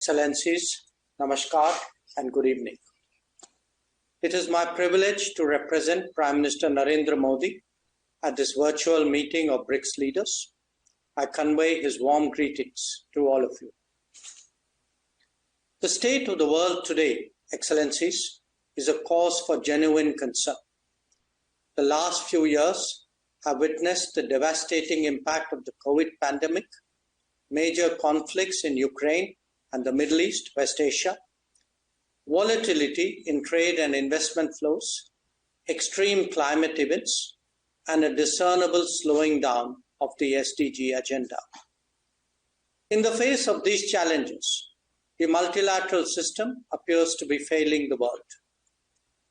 Excellencies, Namaskar and good evening. It is my privilege to represent Prime Minister Narendra Modi at this virtual meeting of BRICS leaders. I convey his warm greetings to all of you. The state of the world today, Excellencies, is a cause for genuine concern. The last few years have witnessed the devastating impact of the COVID pandemic, major conflicts in Ukraine and the Middle East, West Asia, volatility in trade and investment flows, extreme climate events, and a discernible slowing down of the SDG agenda. In the face of these challenges, the multilateral system appears to be failing the world.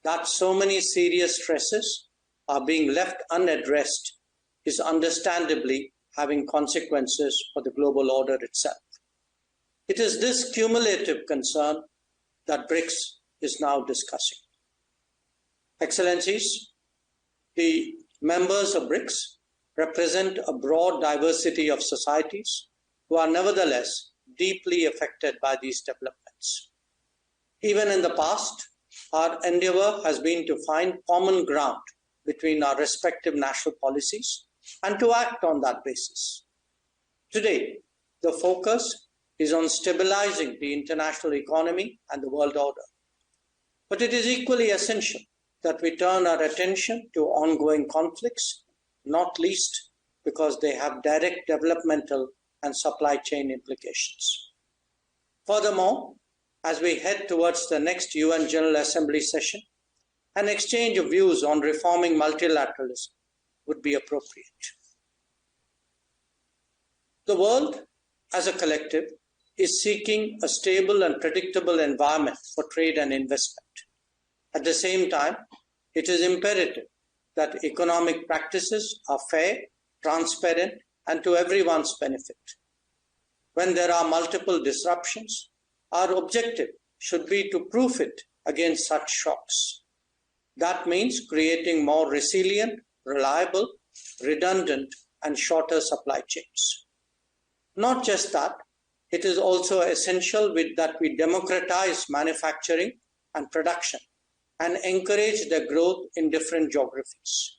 That so many serious stresses are being left unaddressed is understandably having consequences for the global order itself. It is this cumulative concern that BRICS is now discussing. Excellencies, the members of BRICS represent a broad diversity of societies who are nevertheless deeply affected by these developments. Even in the past, our endeavor has been to find common ground between our respective national policies and to act on that basis. Today, the focus is on stabilizing the international economy and the world order. But it is equally essential that we turn our attention to ongoing conflicts, not least because they have direct developmental and supply chain implications. Furthermore, as we head towards the next UN General Assembly session, an exchange of views on reforming multilateralism would be appropriate. The world, as a collective, is seeking a stable and predictable environment for trade and investment. At the same time, it is imperative that economic practices are fair, transparent, and to everyone's benefit. When there are multiple disruptions, our objective should be to proof it against such shocks. That means creating more resilient, reliable, redundant, and shorter supply chains. Not just that, it is also essential that we democratize manufacturing and production and encourage their growth in different geographies.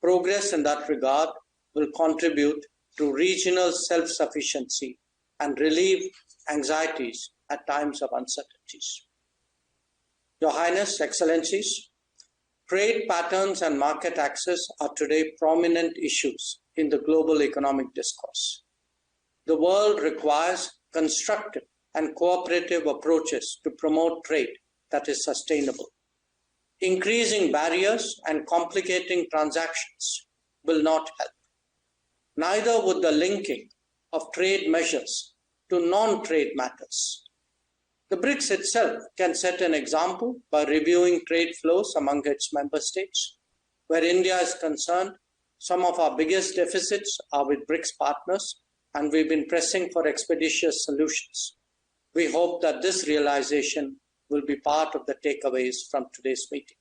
Progress in that regard will contribute to regional self-sufficiency and relieve anxieties at times of uncertainties. Your Highness, Excellencies, trade patterns and market access are today prominent issues in the global economic discourse. The world requires constructive and cooperative approaches to promote trade that is sustainable. Increasing barriers and complicating transactions will not help. Neither would the linking of trade measures to non-trade matters. The BRICS itself can set an example by reviewing trade flows among its member states. Where India is concerned, some of our biggest deficits are with BRICS partners, and we've been pressing for expeditious solutions. We hope that this realization will be part of the takeaways from today's meeting.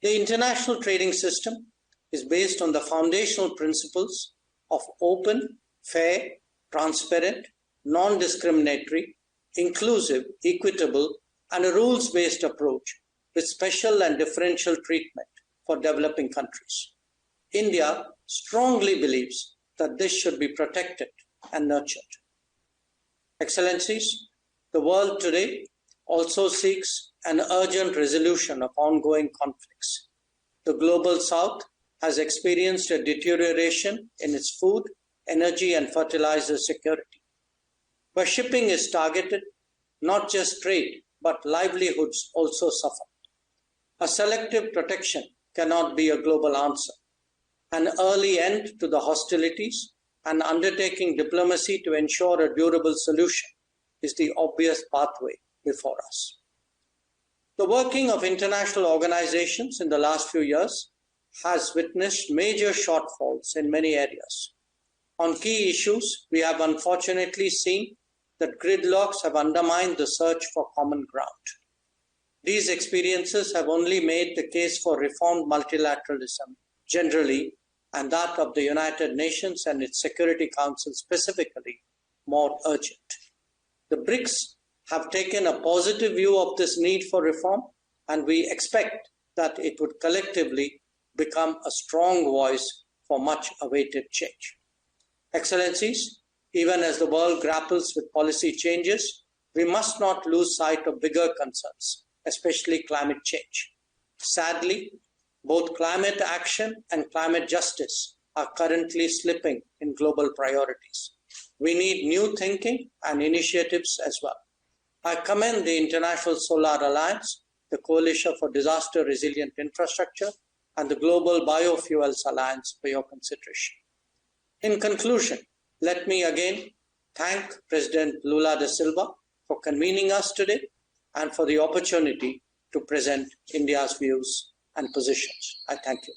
The international trading system is based on the foundational principles of open, fair, transparent, non-discriminatory, inclusive, equitable, and a rules-based approach with special and differential treatment for developing countries. India strongly believes that this should be protected and nurtured. Excellencies, the world today also seeks an urgent resolution of ongoing conflicts. The Global South has experienced a deterioration in its food, energy, and fertilizer security. Where shipping is targeted, not just trade, but livelihoods also suffer. A selective protection cannot be a global answer. An early end to the hostilities and undertaking diplomacy to ensure a durable solution is the obvious pathway before us. The working of international organizations in the last few years has witnessed major shortfalls in many areas. On key issues, we have unfortunately seen that gridlocks have undermined the search for common ground. These experiences have only made the case for reformed multilateralism generally and that of the United Nations and its Security Council specifically more urgent. The BRICS have taken a positive view of this need for reform, and we expect that it would collectively become a strong voice for much awaited change. Excellencies, even as the world grapples with policy changes, we must not lose sight of bigger concerns, especially climate change. Sadly, both climate action and climate justice are currently slipping in global priorities. We need new thinking and initiatives as well. I commend the International Solar Alliance, the Coalition for Disaster Resilient Infrastructure, and the Global Biofuels Alliance for your consideration. In conclusion, let me again thank President Lula da Silva for convening us today and for the opportunity to present India's views and positions. I thank you.